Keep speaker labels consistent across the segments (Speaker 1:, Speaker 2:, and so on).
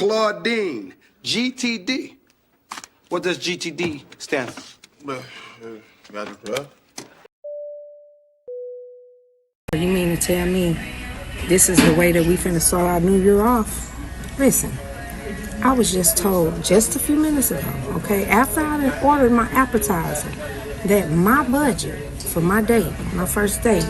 Speaker 1: Claudine, GTD. What does GTD stand for?
Speaker 2: Got it, bro.
Speaker 3: You mean to tell me this is the way that we finna start our new year off? Listen, I was just told just a few minutes ago, okay, after I had ordered my appetizer, that my budget for my date, my first date,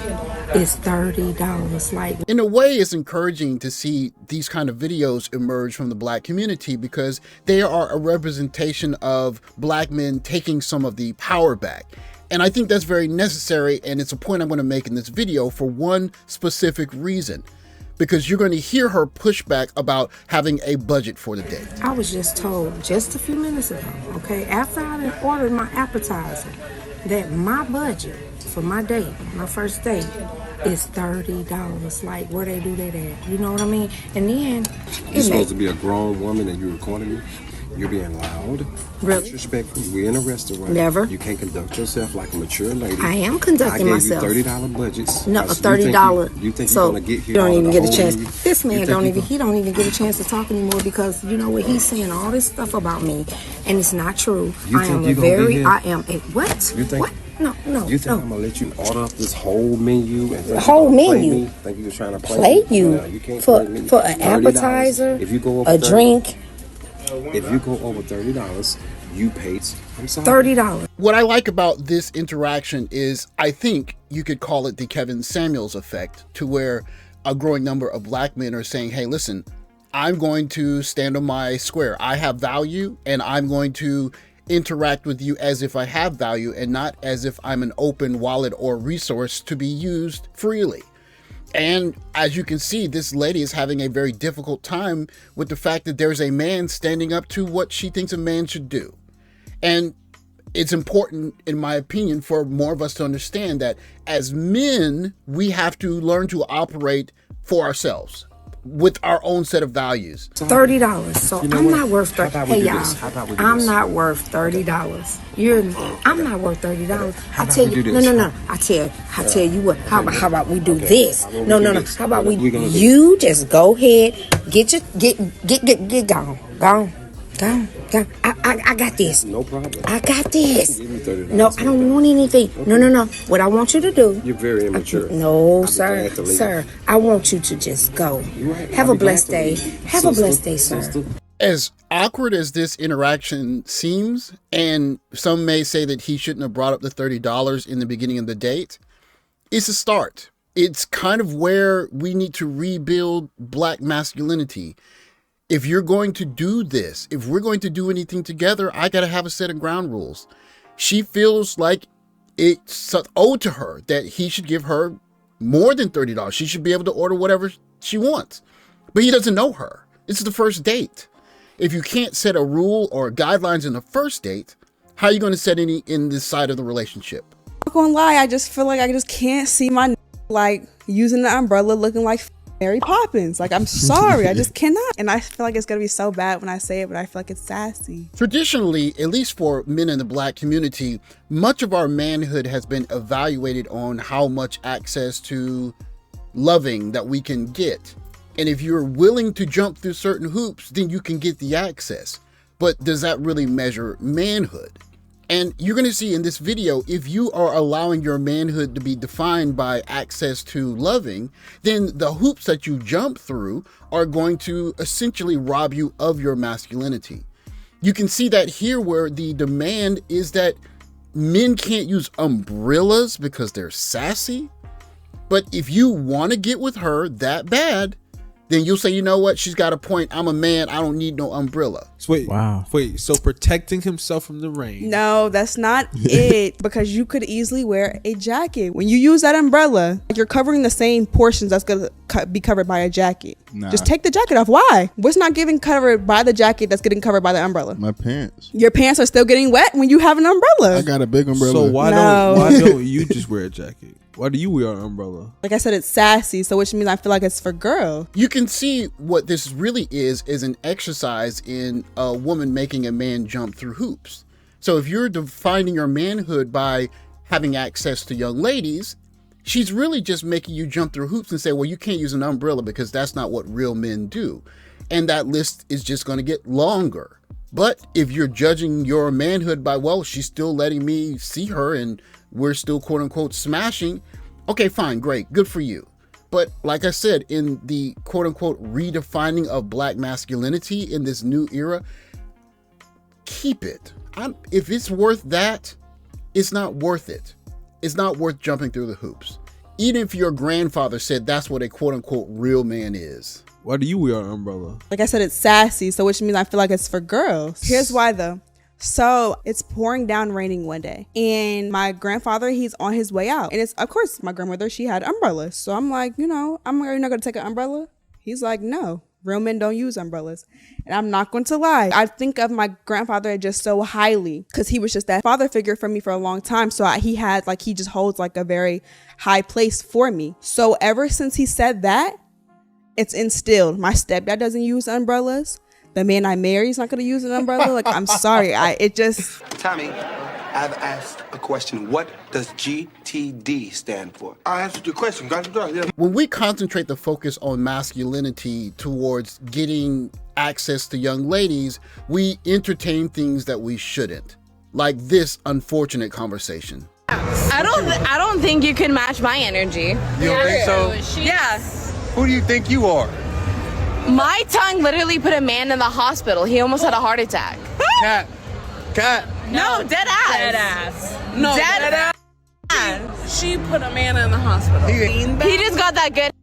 Speaker 3: is $30. Like,
Speaker 4: in a way, it's encouraging to see these kind of videos emerge from the Black community because they are a representation of Black men taking some of the power back. And I think that's very necessary, and it's a point I'm going to make in this video for one specific reason. Because you're going to hear her push back about having a budget for the date.
Speaker 3: I was just told just a few minutes ago, okay, after I had ordered my appetizer, that my budget for my date, my first date, is $30. Like, where they do that at? You know what I mean? And then
Speaker 2: You're supposed to be a grown woman and you're recording me. You're being loud,
Speaker 3: really
Speaker 2: disrespectful. We're in a restaurant.
Speaker 3: Never.
Speaker 2: You can't conduct yourself like a mature lady.
Speaker 3: I am conducting myself.
Speaker 2: I gave you $30 budgets.
Speaker 3: No, $30.
Speaker 2: You think
Speaker 3: so
Speaker 2: you're gonna get here?
Speaker 3: You don't even get a chance.
Speaker 2: Menu?
Speaker 3: This man don't even get a chance to talk anymore because you know what, he's saying all this stuff about me, and it's not true. I am a what?
Speaker 2: You think?
Speaker 3: What? No.
Speaker 2: You think I'm gonna let you order up this whole menu? And
Speaker 3: the whole menu?
Speaker 2: Think you was trying to
Speaker 3: play you?
Speaker 2: No, you can't
Speaker 3: for
Speaker 2: play me.
Speaker 3: For an appetizer,
Speaker 2: if you go over
Speaker 3: a drink.
Speaker 2: If you go over $30, you paid. I'm sorry.
Speaker 3: $30.
Speaker 4: What I like about this interaction is I think you could call it the Kevin Samuels effect, to where a growing number of Black men are saying, hey, listen, I'm going to stand on my square. I have value and I'm going to interact with you as if I have value and not as if I'm an open wallet or resource to be used freely. And as you can see, this lady is having a very difficult time with the fact that there's a man standing up to what she thinks a man should do. And it's important, in my opinion, for more of us to understand that as men, we have to learn to operate for ourselves with our own set of values.
Speaker 3: $30. So I'm not worth $30. Hey y'all, I'm not worth $30. I'm not worth $30. I tell you, no. I tell you what. How about we do this? No. How about you just go ahead, get gone. I got this.
Speaker 2: No problem.
Speaker 3: I got this.
Speaker 2: Give me $30.
Speaker 3: No, I don't want anything. No. What I want you to do.
Speaker 2: You're very immature.
Speaker 3: No, sir. I want you to just go. Have a blessed day. Have a blessed day, sir.
Speaker 4: As awkward as this interaction seems, and some may say that he shouldn't have brought up the $30 in the beginning of the date, it's a start. It's kind of where we need to rebuild Black masculinity. If you're going to do this, if we're going to do anything together, I got to have a set of ground rules. She feels like it's owed to her that he should give her more than $30. She should be able to order whatever she wants. But he doesn't know her. It's the first date. If you can't set a rule or guidelines in the first date, how are you going to set any in this side of the relationship?
Speaker 5: I'm not gonna lie, I just feel like I just can't see my like using the umbrella looking like Mary Poppins. Like, I'm sorry, I just cannot. And I feel like it's gonna be so bad when I say it, but I feel like it's sassy.
Speaker 4: Traditionally, at least for men in the Black community, much of our manhood has been evaluated on how much access to loving that we can get. And if you're willing to jump through certain hoops, then you can get the access. But does that really measure manhood? And you're going to see in this video, if you are allowing your manhood to be defined by access to loving, then the hoops that you jump through are going to essentially rob you of your masculinity. You can see that here where the demand is that men can't use umbrellas because they're sassy. But if you want to get with her that bad, then you'll say, you know what? She's got a point. I'm a man. I don't need no umbrella.
Speaker 6: Wait, so protecting himself from the rain.
Speaker 5: No, that's not it. Because you could easily wear a jacket. When you use that umbrella, you're covering the same portions that's going to be covered by a jacket.
Speaker 7: Nah.
Speaker 5: Just take the jacket off. Why? What's not getting covered by the jacket that's getting covered by the umbrella?
Speaker 7: My pants.
Speaker 5: Your pants are still getting wet when you have an umbrella.
Speaker 7: I got a big umbrella.
Speaker 6: So why don't you just wear a jacket? Why do you wear an umbrella?
Speaker 5: Like I said, it's sassy, so which means I feel like it's for girl.
Speaker 4: You can see what this really is an exercise in a woman making a man jump through hoops. So if you're defining your manhood by having access to young ladies, she's really just making you jump through hoops and say, well, you can't use an umbrella because that's not what real men do. And that list is just going to get longer. But if you're judging your manhood by, well, she's still letting me see her and we're still quote unquote smashing, okay, fine, great, good for you. But like I said, in the quote unquote redefining of black masculinity in this new era, keep it. If it's worth that, it's not worth it. It's not worth jumping through the hoops. Even if your grandfather said that's what a quote unquote real man is.
Speaker 6: Why do you wear an umbrella?
Speaker 5: Like I said, it's sassy, so which means I feel like it's for girls. Here's why though. So it's pouring down raining one day and my grandfather, he's on his way out. And it's, of course, my grandmother, she had umbrellas. So I'm like, you know, you're not going to take an umbrella? He's like, no, real men don't use umbrellas. And I'm not going to lie. I think of my grandfather just so highly because he was just that father figure for me for a long time. So he just holds like a very high place for me. So ever since he said that, it's instilled. My stepdad doesn't use umbrellas. The man I marry is not going to use an umbrella. Like, I'm sorry.
Speaker 1: Tommy, I've asked a question. What does GTD stand for? I answered your question. Yeah.
Speaker 4: When we concentrate the focus on masculinity towards getting access to young ladies, we entertain things that we shouldn't. Like this unfortunate conversation.
Speaker 7: I don't think you can match my energy.
Speaker 8: You don't think so?
Speaker 7: Yeah.
Speaker 8: Who do you think you are?
Speaker 7: My tongue literally put a man in the hospital. He almost had a heart attack.
Speaker 8: Cat.
Speaker 7: No, dead ass.
Speaker 9: Dead ass. No,
Speaker 7: dead ass.
Speaker 9: She put a man in the hospital.
Speaker 7: He just got that good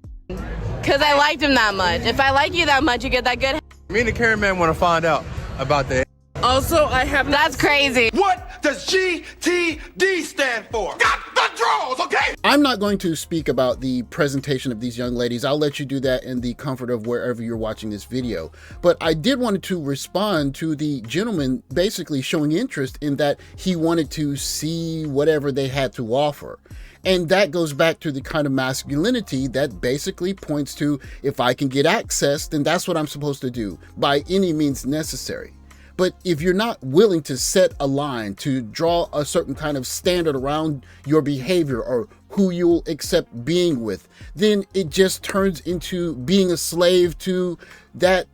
Speaker 7: because I liked him that much. If I like you that much, you get that good.
Speaker 8: Me and the cameraman want to find out about that.
Speaker 9: Also, I have.
Speaker 7: That's crazy.
Speaker 1: What does GTD stand for? Got the draws, okay?
Speaker 4: I'm not going to speak about the presentation of these young ladies. I'll let you do that in the comfort of wherever you're watching this video. But I did want to respond to the gentleman basically showing interest in that he wanted to see whatever they had to offer. And that goes back to the kind of masculinity that basically points to, if I can get access, then that's what I'm supposed to do by any means necessary. But if you're not willing to set a line, to draw a certain kind of standard around your behavior or who you'll accept being with, then it just turns into being a slave to that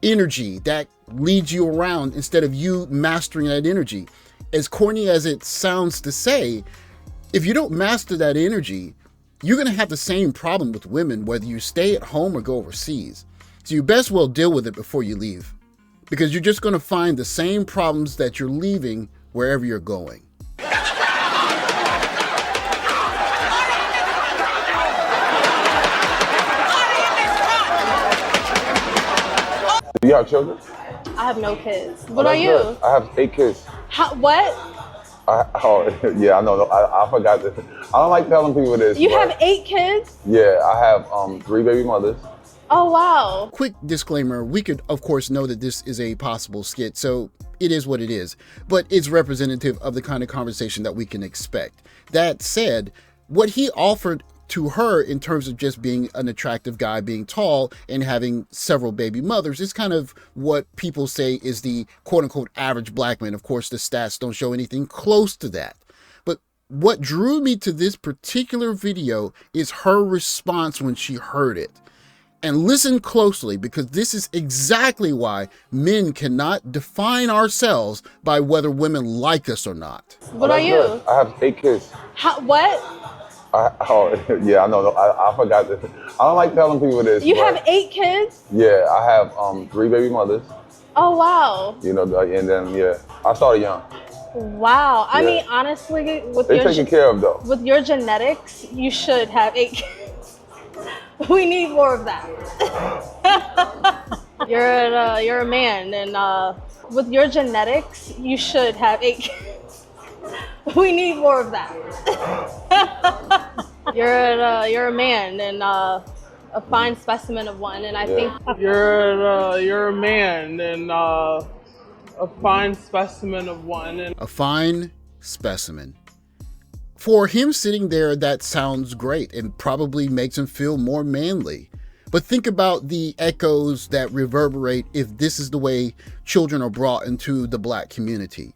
Speaker 4: energy that leads you around instead of you mastering that energy. As corny as it sounds to say, if you don't master that energy, you're going to have the same problem with women, whether you stay at home or go overseas. So you best well deal with it before you leave, because you're just going to find the same problems that you're leaving wherever you're going.
Speaker 10: Do you have children?
Speaker 7: I have no kids. What are you?
Speaker 10: Good. I have 8 kids.
Speaker 7: What?
Speaker 10: Yeah, I know. I forgot this. I don't like telling people this.
Speaker 7: You have 8 kids?
Speaker 10: Yeah, I have 3 baby mothers.
Speaker 7: Oh, wow.
Speaker 4: Quick disclaimer, we could of course know that this is a possible skit, so it is what it is, but it's representative of the kind of conversation that we can expect. That said, what he offered to her in terms of just being an attractive guy, being tall and having several baby mothers is kind of what people say is the quote unquote average black man. Of course, the stats don't show anything close to that. But what drew me to this particular video is her response when she heard it. And listen closely, because this is exactly why men cannot define ourselves by whether women like us or not.
Speaker 7: What are you?
Speaker 10: Good. I have 8 kids.
Speaker 7: What?
Speaker 10: Yeah, I know. I forgot this. I don't like telling people this.
Speaker 7: You have 8 kids?
Speaker 10: Yeah, I have 3 baby mothers.
Speaker 7: Oh, wow.
Speaker 10: You know, and then, yeah, I started young.
Speaker 7: Wow. I
Speaker 10: Yeah.
Speaker 7: mean, honestly, with
Speaker 10: They're taken care of, though.
Speaker 7: with your genetics, you should have 8 kids. We need more of that. You're a man, and with your genetics, you should have 8 kids. We need more of that. You're a man, and a fine specimen of one, and I think
Speaker 9: You're a man and a fine specimen of one. And
Speaker 4: A fine specimen. For him sitting there, that sounds great and probably makes him feel more manly. But think about the echoes that reverberate if this is the way children are brought into the black community.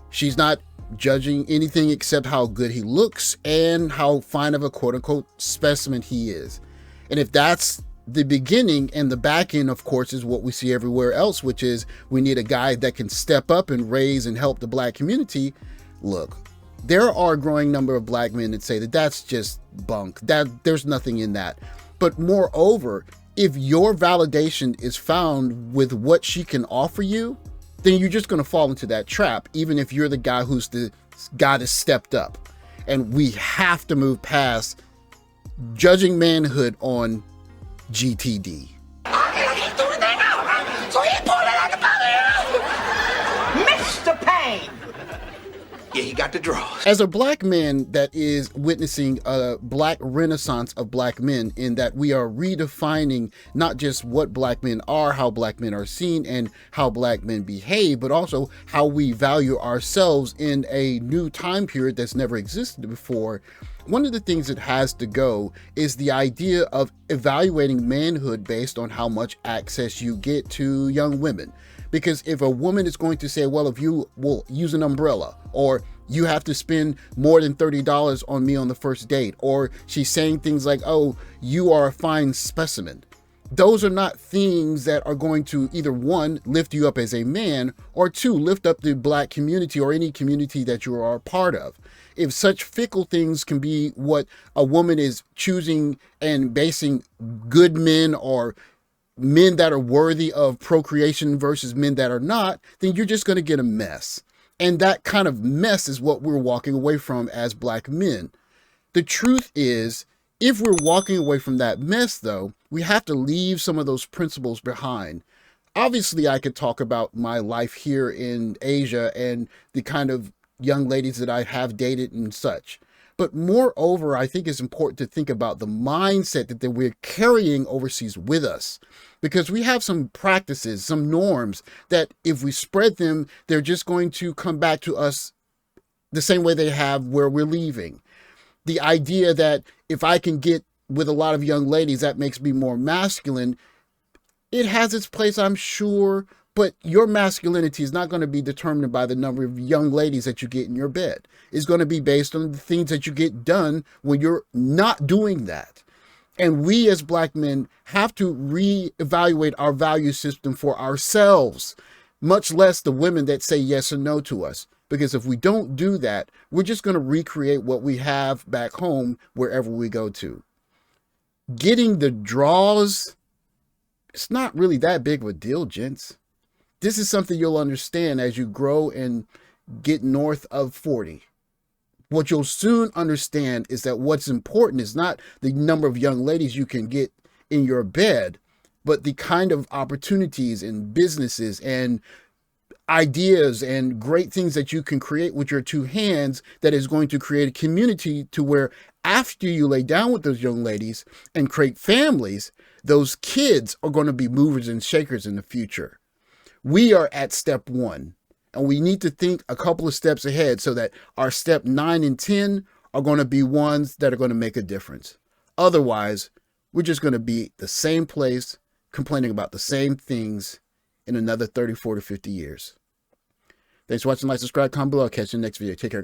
Speaker 4: She's not judging anything except how good he looks and how fine of a quote unquote specimen he is. And if that's the beginning and the back end, of course, is what we see everywhere else, which is we need a guy that can step up and raise and help the black community. Look, there are a growing number of black men that say that that's just bunk, that there's nothing in that. But moreover, if your validation is found with what she can offer you, then you're just going to fall into that trap, even if you're the guy who's the guy that stepped up. And we have to move past judging manhood on GTD.
Speaker 1: So he pulled it out the bottom. Mr. Payne. Yeah, he got the draws.
Speaker 4: As a black man that is witnessing a black renaissance of black men, in that we are redefining not just what black men are, how black men are seen, and how black men behave, but also how we value ourselves in a new time period that's never existed before. One of the things that has to go is the idea of evaluating manhood based on how much access you get to young women. Because if a woman is going to say, well, if you will use an umbrella, or you have to spend more than $30 on me on the first date, or she's saying things like, oh, you are a fine specimen. Those are not things that are going to either, one, lift you up as a man, or two, lift up the black community or any community that you are a part of. If such fickle things can be what a woman is choosing and basing good men or men that are worthy of procreation versus men that are not, then you're just going to get a mess. And that kind of mess is what we're walking away from as black men. The truth is, if we're walking away from that mess, though, we have to leave some of those principles behind. Obviously, I could talk about my life here in Asia and the kind of young ladies that I have dated and such. But moreover, I think it's important to think about the mindset that we're carrying overseas with us, because we have some practices, some norms that if we spread them, they're just going to come back to us the same way they have where we're leaving. The idea that if I can get with a lot of young ladies, that makes me more masculine. It has its place, I'm sure, but your masculinity is not going to be determined by the number of young ladies that you get in your bed. It's going to be based on the things that you get done when you're not doing that. And we as black men have to reevaluate our value system for ourselves, much less the women that say yes or no to us. Because if we don't do that, we're just going to recreate what we have back home wherever we go to. Getting the draws, it's not really that big of a deal, gents. This is something you'll understand as you grow and get north of 40. What you'll soon understand is that what's important is not the number of young ladies you can get in your bed, but the kind of opportunities and businesses and ideas and great things that you can create with your two hands that is going to create a community to where after you lay down with those young ladies and create families, those kids are going to be movers and shakers in the future. We are at step 1, and we need to think a couple of steps ahead so that our step 9 and 10 are going to be ones that are going to make a difference. Otherwise, we're just going to be the same place, complaining about the same things in another 30, 40, 50 years. Thanks for watching. Like, subscribe, comment below. I'll catch you in the next video. Take care, guys.